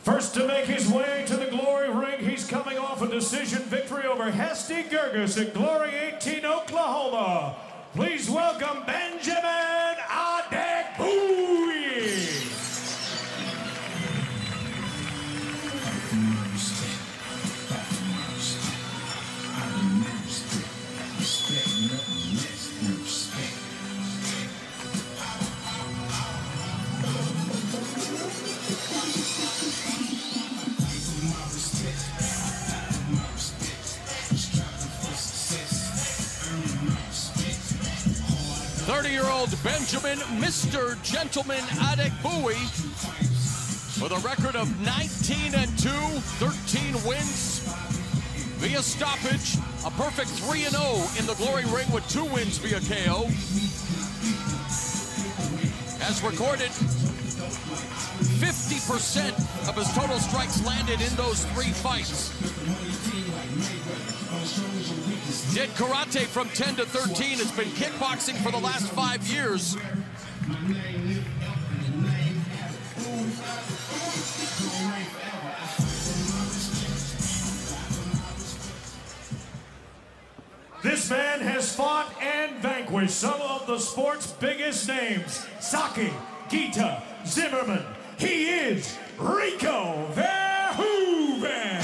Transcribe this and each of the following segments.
First to make his way to the Glory ring, he's coming off a decision victory over Hesty Gerges at Glory 18, Oklahoma. Please welcome Benjamin Adegbuyi. Benjamin Mr. Gentleman Adegbuyi with a record of 19-2, 13 wins via stoppage, a perfect 3-0 in the Glory ring with 2 wins via KO. As recorded, 50% of his total strikes landed in those 3 fights. Did karate from 10 to 13, has been kickboxing for the last 5 years. This man has fought and vanquished some of the sport's biggest names. Saki, Gita, Zimmerman. He is Rico Verhoeven.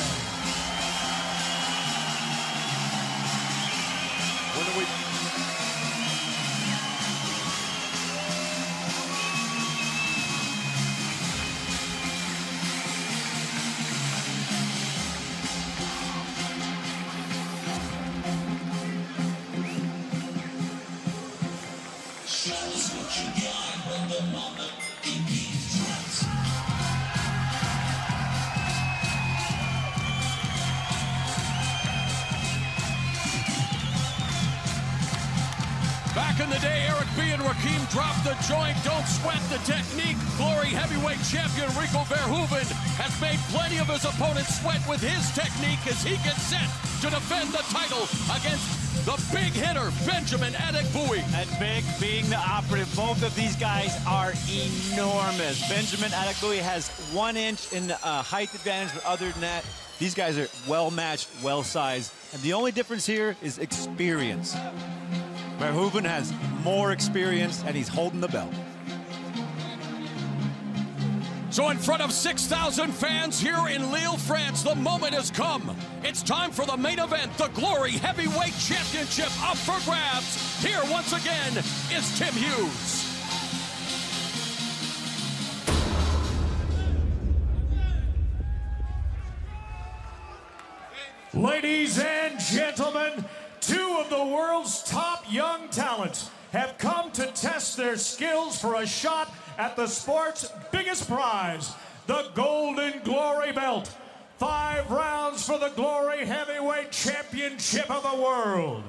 Back in the day, Eric B. and Rakim dropped the joint, don't sweat the technique. Glory heavyweight champion Rico Verhoeven has made plenty of his opponents sweat with his technique as he gets set to defend the title against the big hitter, Benjamin Adegbuyi. And big being the operative, both of these guys are enormous. Benjamin Adegbuyi has 1 inch in height advantage, but other than that, these guys are well-matched, well-sized. And the only difference here is experience. Verhoeven has more experience, and he's holding the belt. So in front of 6,000 fans here in Lille, France, the moment has come. It's time for the main event, the Glory Heavyweight Championship up for grabs. Here once again is Tim Hughes. Ladies and gentlemen, 2 of the world's top young talents have come to test their skills for a shot at the sport's biggest prize, the Golden Glory Belt. 5 rounds for the Glory Heavyweight Championship of the world.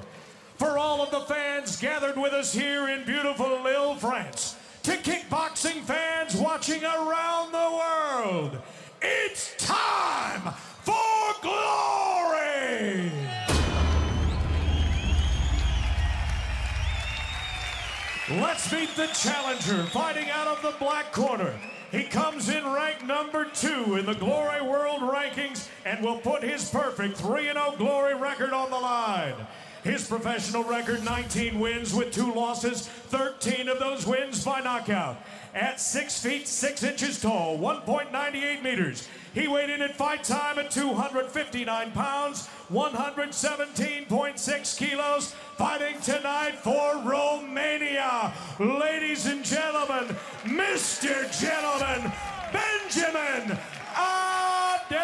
For all of the fans gathered with us here in beautiful Lille, France, to kickboxing fans watching around the world, it's time for glory! Let's meet the challenger, fighting out of the black corner. He comes in rank number 2 in the Glory World Rankings and will put his perfect 3-0 Glory record on the line. His professional record, 19 wins with 2 losses, 13 of those wins by knockout. At 6 feet 6 inches tall, 1.98 meters. He weighed in at fight time at 259 pounds, 117.6 kilos, fighting tonight for Romania. Ladies and gentlemen, Mr. Gentleman, Benjamin Adegbuyi.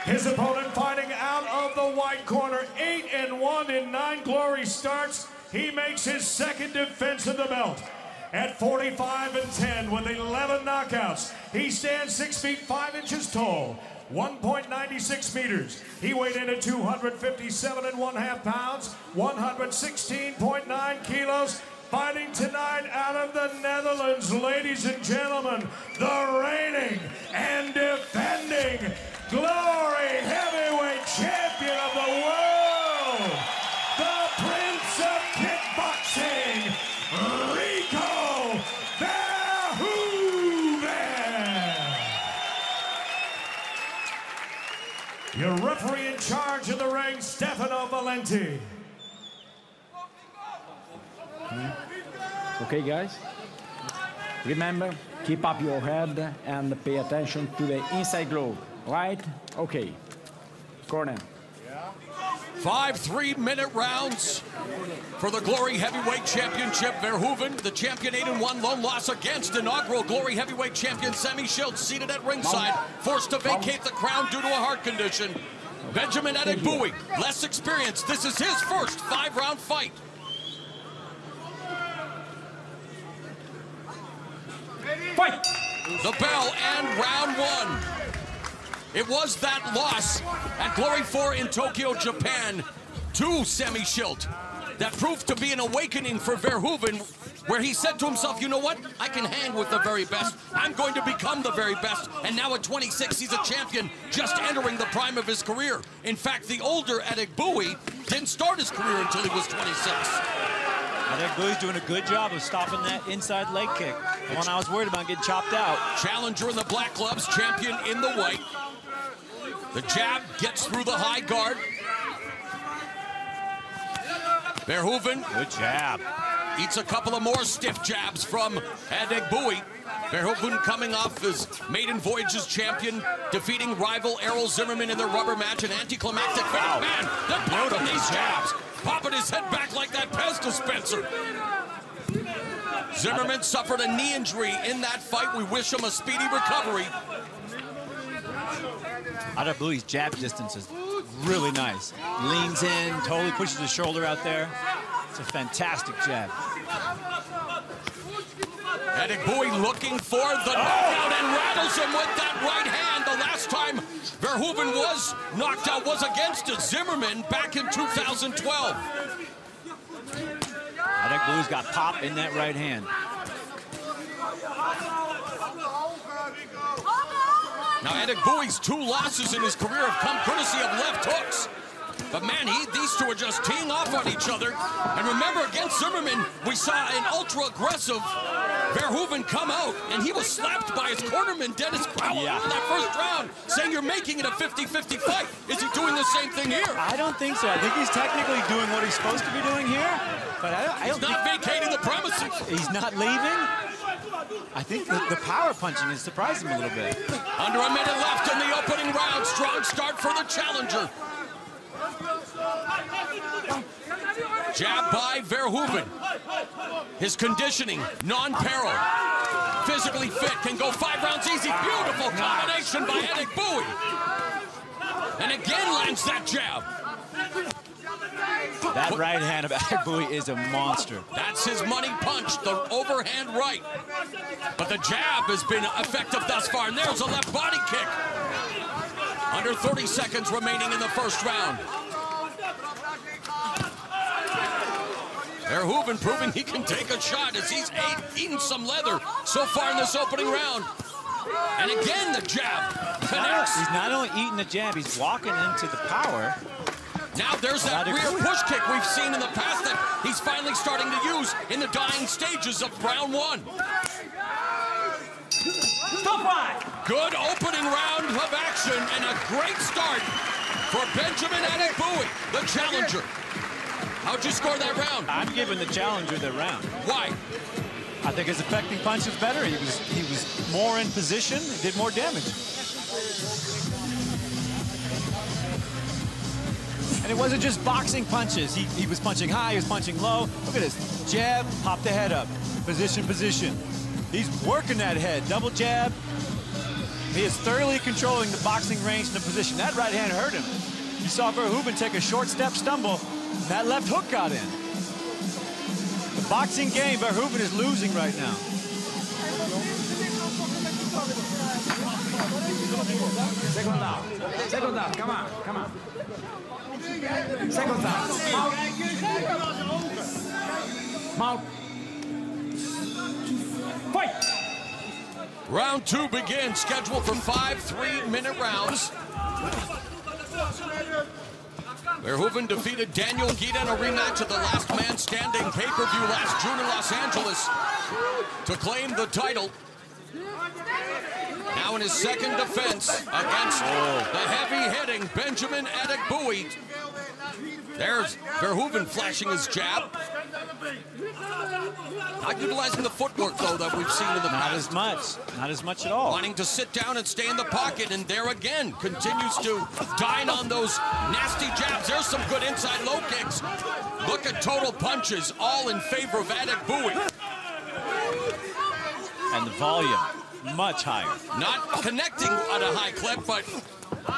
His opponent fighting out of the white corner, 8-1 in 9 Glory starts. He makes his 2nd defense of the belt. At 45-10 with 11 knockouts, he stands 6 feet 5 inches tall, 1.96 meters. He weighed in at 257.5 pounds, 116.9 kilos. Fighting tonight out of the Netherlands, ladies and gentlemen, the reigning and defending Glory Heavyweight Champion of the world, the Prince of Kickboxing, Rico. Stefano Valenti. Okay, guys? Remember, keep up your head and pay attention to the inside globe, right? Okay. Corner. 5 3-minute rounds for the Glory Heavyweight Championship. Verhoeven, the champion, 8-1, lone loss against inaugural Glory Heavyweight Champion Sammy Schultz, seated at ringside, forced to vacate the crown due to a heart condition. Benjamin Adegbuyi, less experienced. This is his first 5-round fight. Fight! The bell and round 1. It was that loss at Glory 4 in Tokyo, Japan, to Sammy Schultz that proved to be an awakening for Verhoeven, where he said to himself, you know what? I can hang with the very best. I'm going to become the very best. And now at 26, he's a champion, just entering the prime of his career. In fact, the older Adegbuyi didn't start his career until he was 26. Adegbuyi's doing a good job of stopping that inside leg kick. The one I was worried about getting chopped out. Challenger in the black gloves, champion in the white. The jab gets through the high guard. Verhoeven. Good jab. Eats a couple of more stiff jabs from Adegbuyi. Verhoeven coming off his maiden voyage as champion, defeating rival Errol Zimmerman in their rubber match, an anticlimactic finish. Wow. Man, they're popping these jabs. Popping his head back like that Pez dispenser. Zimmerman suffered a knee injury in that fight. We wish him a speedy recovery. Adegbuyi's jab distance is really nice. Leans in, totally pushes his shoulder out there. It's a fantastic jab. Adegbuyi looking for the knockout and rattles him with that right hand. The last time Verhoeven was knocked out was against Zimmerman back in 2012. Adegbuyi's got pop in that right hand. Now Adegbuyi's 2 losses in his career have come courtesy of left hooks. But man, these two are just teeing off on each other. And remember, against Zimmerman, we saw an ultra-aggressive Verhoeven come out, and he was slapped by his cornerman, Dennis Crowell, in that first round, saying you're making it a 50-50 fight. Is he doing the same thing here? I don't think so. I think he's technically doing what he's supposed to be doing here, but I don't He's not vacating the premises. He's not leaving. I think the power punching is surprising him a little bit. Under a minute left in the opening round. Strong start for the challenger. Jab by Verhoeven. His conditioning, non-peril. Physically fit, can go 5 rounds easy. Beautiful combination by Adegbuyi. And again lands that jab. That right hand of Adegbuyi is a monster. That's his money punch, the overhand right. But the jab has been effective thus far, and there's a left body kick. Under 30 seconds remaining in the first round. Verhoeven proving he can take a shot as he's eaten some leather so far in this opening round. And again, the jab connects. He's not only eating the jab, he's walking into the power. Now there's that rear push kick we've seen in the past that he's finally starting to use in the dying stages of round 1. Good opening round of action and a great start for Benjamin Adegbuyi, the challenger. How'd you score that round? I'm giving the challenger the round. Why? I think his effective punch was better. He was more in position, did more damage. And it wasn't just boxing punches. He was punching high, he was punching low. Look at this. Jab, pop the head up. Position, position. He's working that head. Double jab. He is thoroughly controlling the boxing range and the position. That right hand hurt him. You saw Verhoeven take a short step stumble. That left hook got in. The boxing game, Verhoeven is losing right now. Second down. Second down. Come on. Come on. Second down. Mount. Fight! Round 2 begins, scheduled for 5 3-minute rounds. Verhoeven defeated Daniel Guida in a rematch of the Last Man Standing pay-per-view last June in Los Angeles to claim the title. Now in his second defense against the heavy-hitting Benjamin Adegbuyi. There's Verhoeven flashing his jab. Not utilizing the footwork, though, that we've seen in the past. Not as much at all. Wanting to sit down and stay in the pocket, and there again, continues to dine on those nasty jabs. There's some good inside low kicks. Look at total punches, all in favor of Adegbuyi. And the volume, much higher. Not connecting at a high clip, but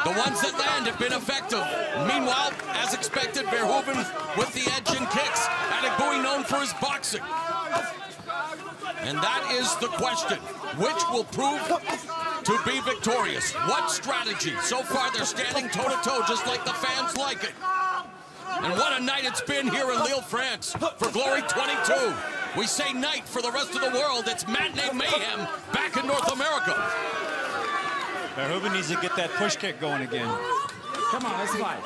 the ones that land have been effective. Meanwhile, as expected, Verhoeven with the edge in kicks. Adegbuyi known for his boxing. And that is the question. Which will prove to be victorious? What strategy? So far, they're standing toe-to-toe just like the fans like it. And what a night it's been here in Lille, France for Glory 22. We say night for the rest of the world. It's matinee mayhem back in North America. Verhoeven needs to get that push kick going again. Come on, let's fight.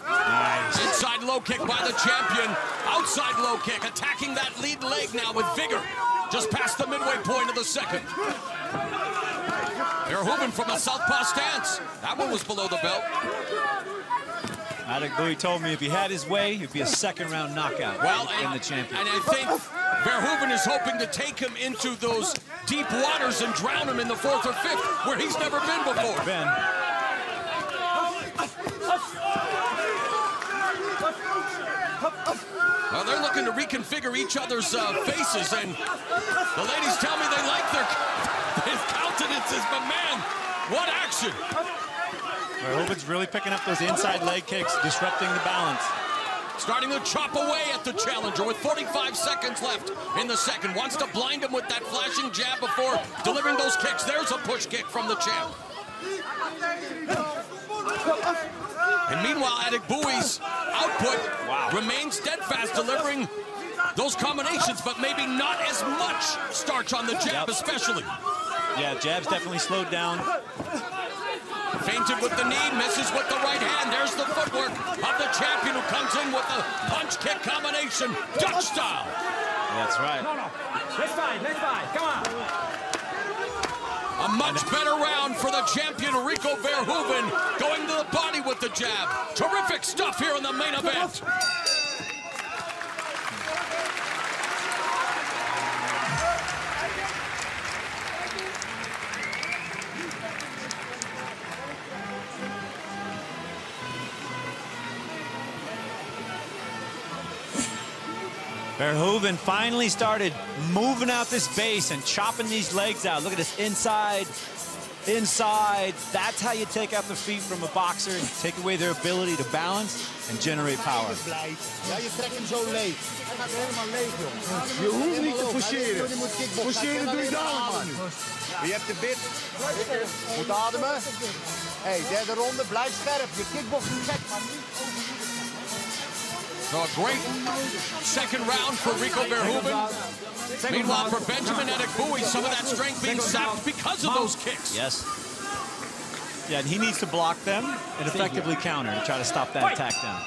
Nice. Inside low kick by the champion. Outside low kick, attacking that lead leg now with vigor. Just past the midway point of the second. Verhoeven from a southpaw stance. That one was below the belt. Adegbuyi told me if he had his way, it'd be a second-round knockout in the champion. And I think Verhoeven is hoping to take him into those deep waters and drown him in the fourth or fifth, where he's never been before. Well, they're looking to reconfigure each other's faces, and the ladies tell me they like their countenances, but man, what action! Verhoeven's really picking up those inside leg kicks, disrupting the balance. Starting to chop away at the challenger with 45 seconds left in the second. Wants to blind him with that flashing jab before delivering those kicks. There's a push kick from the champ. And meanwhile, Adegbuyi's output remains steadfast, delivering those combinations, but maybe not as much starch on the jab, especially. Yeah, jab's definitely slowed down. Feinted with the knee, misses with the right hand. There's the footwork of the champion who comes in with the punch-kick combination, Dutch style. That's right. No. Let's fight. Come on. A much better round for the champion, Rico Verhoeven, going to the body with the jab. Terrific stuff here in the main event. Verhoeven finally started moving out this base and chopping these legs out. Look at this inside. That's how you take out the feet from a boxer and take away their ability to balance and generate power. Ja, je trekt hem zo leeg. Hij gaat helemaal leeg, joh. Je hoeft niet te forceren. Forceren doe je dadelijk, man. Je hebt de bit. Goed ademen. Hey, derde ronde, blijf scherp. Je kickbox is gek, man. So a great second round for Rico Verhoeven. Meanwhile, for Benjamin Adegbuyi, some of that strength being sapped because of those kicks. Yes. Yeah, and he needs to block them and effectively counter to try to stop that attack down.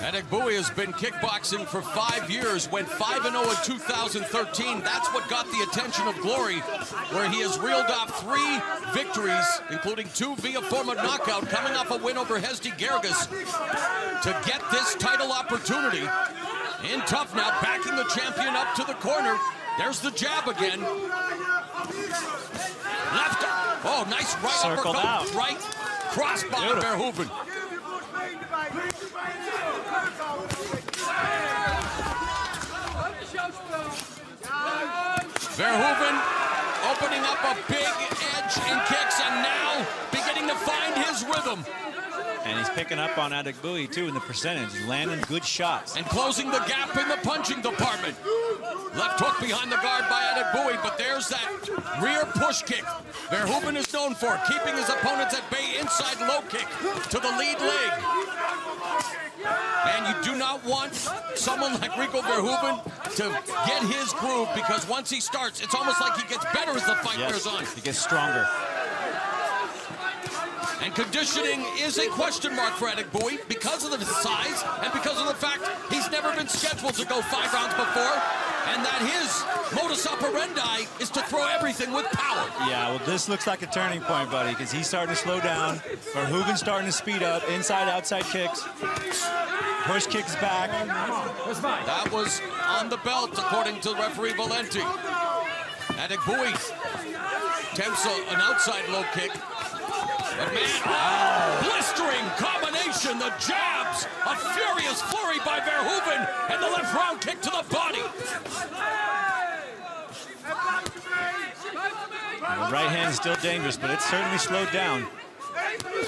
Adegbuyi has been kickboxing for 5 years, went 5-0 in 2013. That's what got the attention of Glory, where he has reeled off 3 victories, including 2 via form of knockout, coming off a win over Hesti Gerges to get this title opportunity. In tough now, backing the champion up to the corner. There's the jab again. Left. Oh, nice right Circled uppercut. out. Right cross by Verhoeven. Verhoeven opening up a big edge in kicks and now beginning to find his rhythm. And he's picking up on Adegbuyi, too, in the percentage. He's landing good shots. And closing the gap in the punching department. Left hook behind the guard by Adegbuyi, but there's that rear push kick Verhoeven is known for, keeping his opponents at bay. Inside low kick to the lead leg. And you do not want someone like Rico Verhoeven to get his groove, because once he starts, it's almost like he gets better as the fight wears on. He gets stronger. And conditioning is a question mark for Adegbuyi because of his size and because of the fact he's never been scheduled to go 5 rounds before, and that his modus operandi is to throw everything with power. Yeah, well, this looks like a turning point, buddy, because he's starting to slow down. Verhoeven's starting to speed up. Inside, outside kicks. Push kicks back. That was on the belt, according to referee Valenti. Adegbuyi attempts an outside low kick. But man, blistering combination, the jabs, a furious flurry by Verhoeven, and the left round kick to the body. The right hand is still dangerous, but it's certainly slowed down.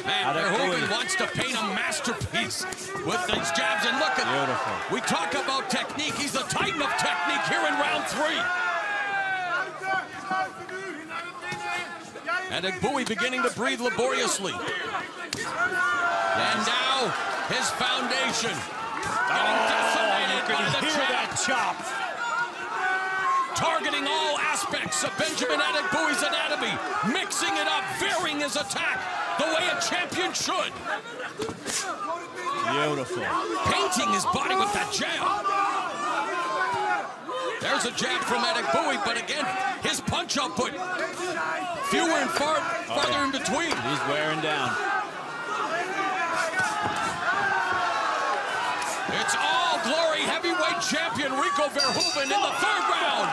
Man, Verhoeven wants to paint a masterpiece with these jabs, and look at beautiful. We talk about technique. He's the titan of technique here in round 3. Adegbuyi beginning to breathe laboriously. And now his foundation getting decimated by the jab. Targeting all aspects of Benjamin Adegbuyi's anatomy, mixing it up, varying his attack the way a champion should. Beautiful. Painting his body with that jab. There's a jab from Adegbuyi, but again, his punch output, fewer and farther in between. He's wearing down. It's all glory heavyweight champion Rico Verhoeven in the 3rd round.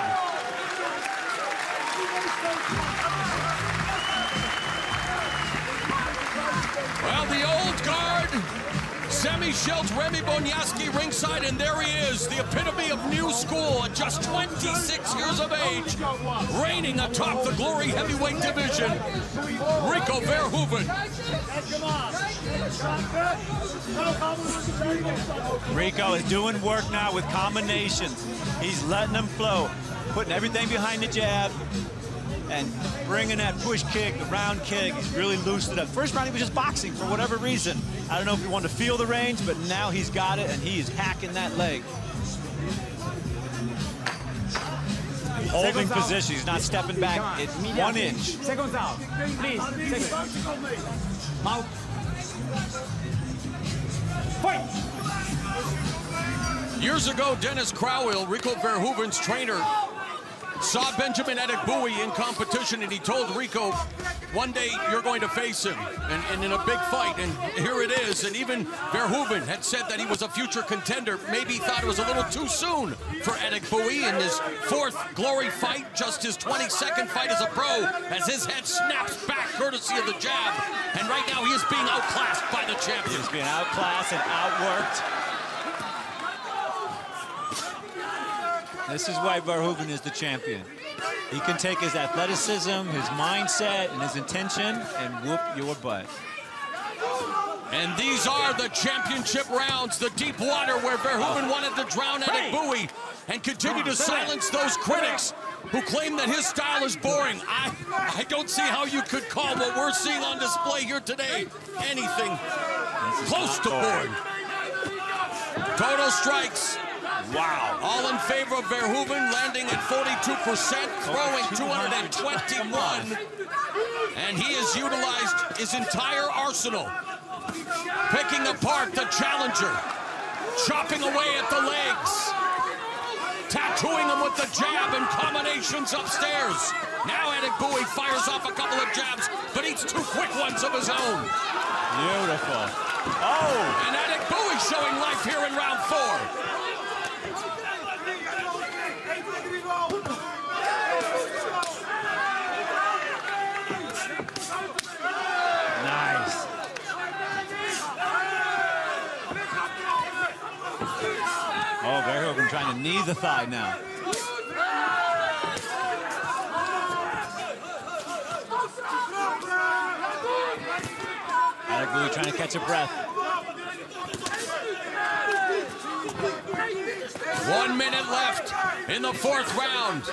Well, the old guard, Semi-Schelt Remy Bonyaski ringside, and there he is, the epitome of new school at just 26 years of age, reigning atop the glory heavyweight division, Rico Verhoeven. Rico is doing work now with combinations. He's letting them flow, putting everything behind the jab, and bringing that push kick, the round kick. He's really loosened it up. First round, he was just boxing for whatever reason. I don't know if he wanted to feel the range, but now he's got it, and he is hacking that leg. Holding position. He's not stepping back at 1 inch. Seconds out. Please. Mouth. Fight! Years ago, Dennis Crowell, Rico Verhoeven's trainer, saw Benjamin Adegbuyi in competition, and he told Rico, one day you're going to face him and in a big fight, and here it is. And even Verhoeven had said that he was a future contender. Maybe he thought it was a little too soon for Adegbuyi in his 4th glory fight, just his 22nd fight as a pro, as his head snaps back courtesy of the jab. And right now he is being outclassed by the champion. He's being outclassed and outworked. This is why Verhoeven is the champion. He can take his athleticism, his mindset, and his intention and whoop your butt. And these are the championship rounds, the deep water where Verhoeven wanted to drown Adegbuyi and continue to silence those critics who claim that his style is boring. I don't see how you could call what we're seeing on display here today anything close to boring. Total strikes. Wow. All in favor of Verhoeven, landing at 42%, throwing 221. And he has utilized his entire arsenal, picking apart the challenger, chopping away at the legs, tattooing him with the jab and combinations upstairs. Now Adegbuyi fires off a couple of jabs, but eats 2 quick ones of his own. Beautiful. Oh! And Adegbuyi showing life here in round 4. Nice. Oh, Verhoeven trying to knee the thigh now. Adegbuyi trying to catch a breath. 1 minute left in the 4th round.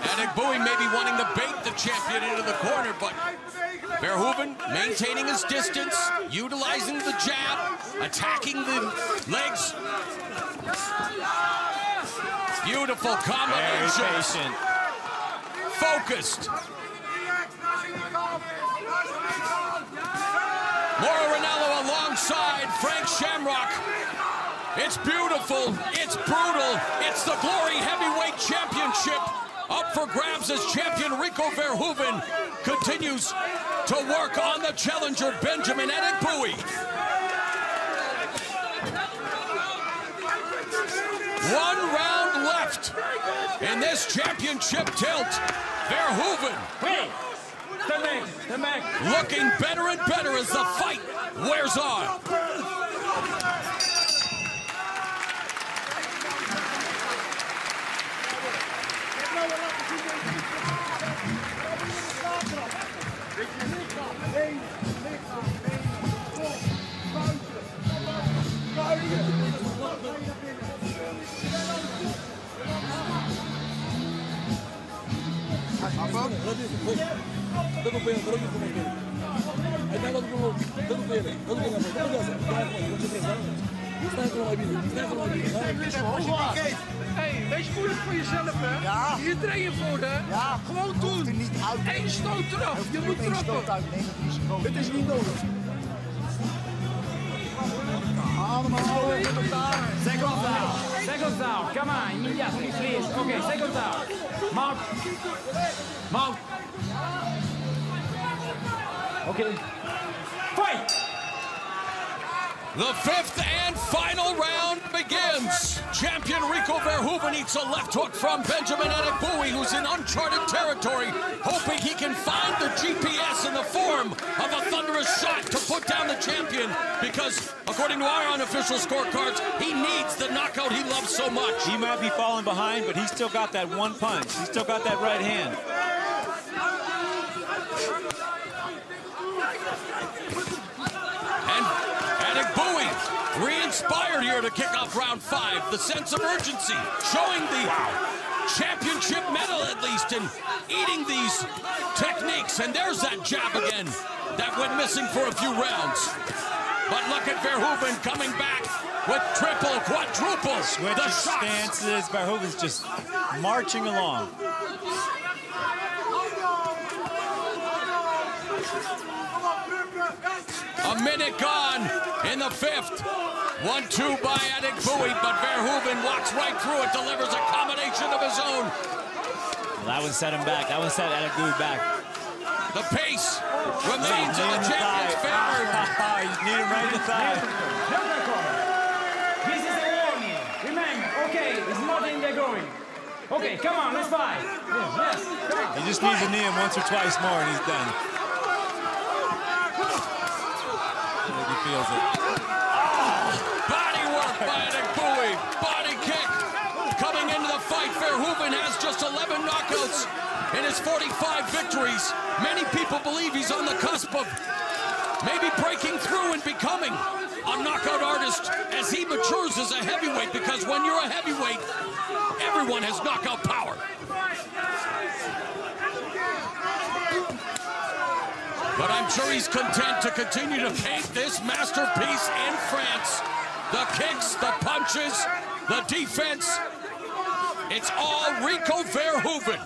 Adegbuyi may be wanting to bait the champion into the corner, but Verhoeven maintaining his distance, utilizing the jab, attacking the legs. Beautiful combination. Very patient. Focused. Mauro Ranallo alongside Frank Shamrock. It's beautiful, it's brutal, it's the Glory Heavyweight Championship up for grabs as champion Rico Verhoeven continues to work on the challenger Benjamin Adegbuyi. 1 round left in this championship tilt. Verhoeven looking better and better as the fight wears on. Hey, wees moeilijk voor jezelf, hè? Ja. Hier train je voor, hè? Ja. Gewoon doen. Eén stoot eraf. Je moet trappen. Het is niet nodig. Ademhalen in elkaar. Second down. Second down. Come on, immediately, please. Okay, second down. Mount. Mount. Okay. Fight! The 5th and final round begins. Champion Rico Verhoeven eats a left hook from Benjamin Adegbuyi, who's in uncharted territory, hoping he can find the GPS in the form of a thunderous shot to put down the champion, because according to our unofficial scorecards, he needs the knockout he loves so much. He might be falling behind, but he's still got that one punch. He's still got that right hand. And Adegbuyi, re-inspired here to kick off round 5. The sense of urgency, showing the championship medal at least, and eating these techniques. And there's that jab again that went missing for a few rounds. But look at Verhoeven coming back with triple, quadruple. Switching stances, Verhoeven's just marching along. A minute gone in the 5th. 1-2 by Adegbuyi, but Verhoeven walks right through it, delivers a combination of his own. Well, that one set him back. That one set Adegbuyi back. The pace remains in the champion's favor. You need him right in the thigh. This is a warning. Remember, okay, it's not in the groin. Okay, come on, let's fight. Yes, come on. He just needs to knee him once or twice more and he's done. I think he feels it. Body work by Adegbuyi. Body kick. Coming into the fight, Verhoeven has just 11 knockouts in his 45 victories. Many people believe he's on the cusp of maybe breaking through and becoming a knockout artist as he matures as a heavyweight, because when you're a heavyweight, everyone has knockout power. But I'm sure he's content to continue to paint this masterpiece in France. The kicks, the punches, the defense. It's all Rico Verhoeven.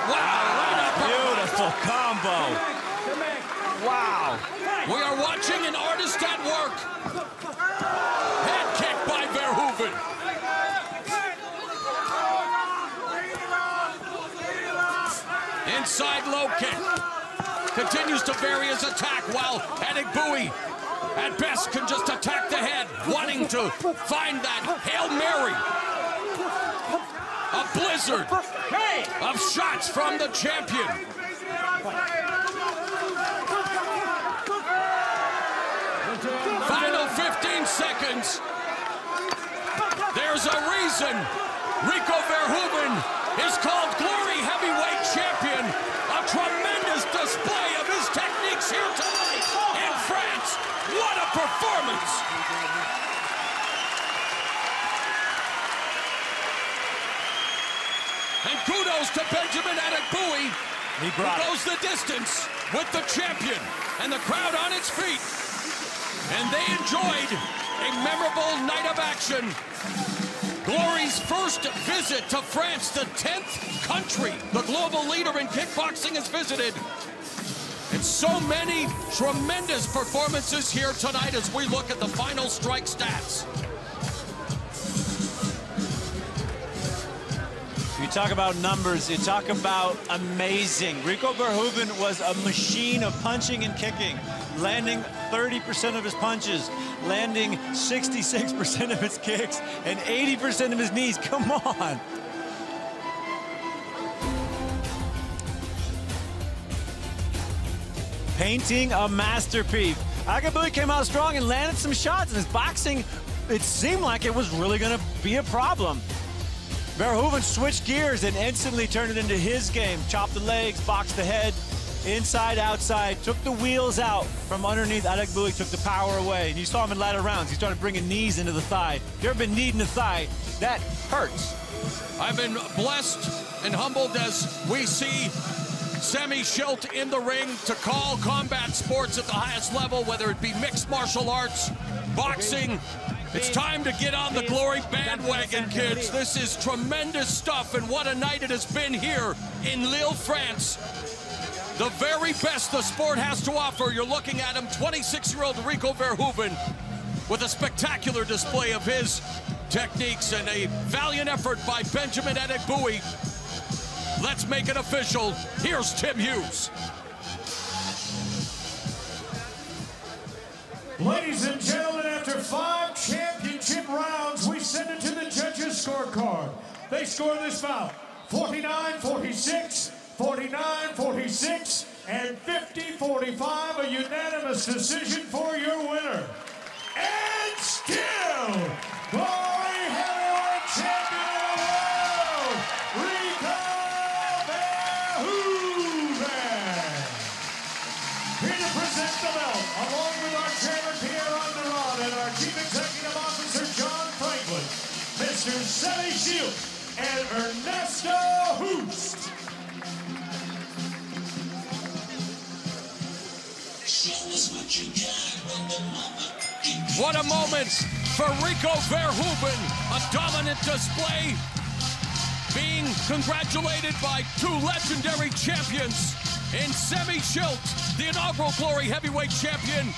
Wow, right up. Beautiful combo. Wow. We are watching an artist at work. Head kick by Verhoeven. Inside low kick. Continues to vary his attack, while Adegbuyi at best can just attack the head, wanting to find that Hail Mary. A blizzard of shots from the champion. Final 15 seconds. There's a reason Rico Verhoeven is called Glory Heavyweight Champion. A tremendous display of his techniques here tonight in France. What a performance! And kudos to Benjamin Adegbuyi. He goes the distance with the champion and the crowd on its feet. And they enjoyed a memorable night of action. Glory's first visit to France, the 10th country the global leader in kickboxing has visited. And so many tremendous performances here tonight as we look at the final strike stats. You talk about numbers, you talk about amazing. Rico Verhoeven was a machine of punching and kicking, landing 30% of his punches, landing 66% of his kicks, and 80% of his knees. Come on. Painting a masterpiece. Adegbuyi came out strong and landed some shots, and his boxing, it seemed like it was really going to be a problem. Verhoeven switched gears and instantly turned it into his game. Chopped the legs, boxed the head, inside, outside, took the wheels out from underneath. Adegbuyi took the power away. And you saw him in latter rounds. He started bringing knees into the thigh. If you ever been kneed in the thigh, that hurts. I've been blessed and humbled as we see Sammy Schilt in the ring to call combat sports at the highest level, whether it be mixed martial arts, boxing. It's time to get on the Glory bandwagon, kids. This is tremendous stuff, and what a night it has been here in Lille, France. The very best the sport has to offer. You're looking at him, 26-year-old Rico Verhoeven, with a spectacular display of his techniques and a valiant effort by Benjamin Adegbuyi. Let's make it official. Here's Tim Hughes. Ladies and gentlemen, after 5 championship rounds, we send it to the judges' scorecard. They score this bout 49-46, 49-46, and 50-45, a unanimous decision for your winner. And still, Glory Heavyweight Champion of the World, Rico Verhoeven. Here to present the belt, along with our chairman, and our Chief Executive Officer, John Franklin, Mr. Sammy Schilt, and Ernesto Hoost. What a moment for Rico Verhoeven. A dominant display, being congratulated by 2 legendary champions in Sammy Schilt, the inaugural Glory Heavyweight Champion,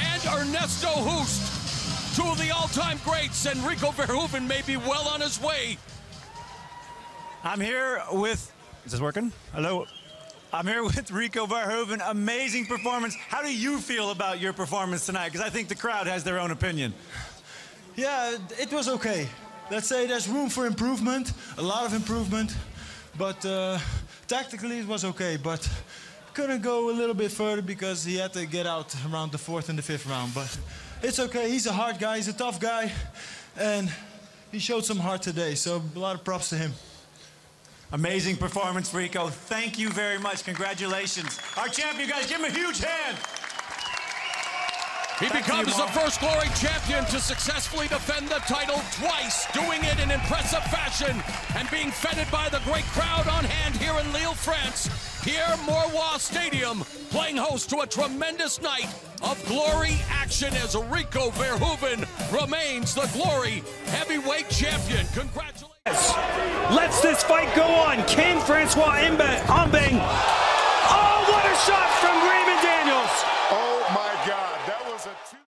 and Ernesto Hoost, 2 of the all-time greats, and Rico Verhoeven may be well on his way. I'm here with, is this working? Hello? I'm here with Rico Verhoeven. Amazing performance. How do you feel about your performance tonight? Because I think the crowd has their own opinion. Yeah, it was okay. Let's say there's room for improvement, a lot of improvement, but tactically it was okay, but couldn't go a little bit further because he had to get out around the 4th and the 5th round. But it's okay. He's a hard guy. He's a tough guy. And he showed some heart today. So a lot of props to him. Amazing performance, Rico. Thank you very much. Congratulations. Our champion, guys, give him a huge hand. He becomes the first Glory champion to successfully defend the title twice, doing it in impressive fashion and being feted by the great crowd on hand here in Lille, France. Pierre Mauroy Stadium, playing host to a tremendous night of Glory action as Rico Verhoeven remains the Glory heavyweight champion. Congratulations. Lets this fight go on. Can Francois Ambeng. Oh, what a shot from Rico.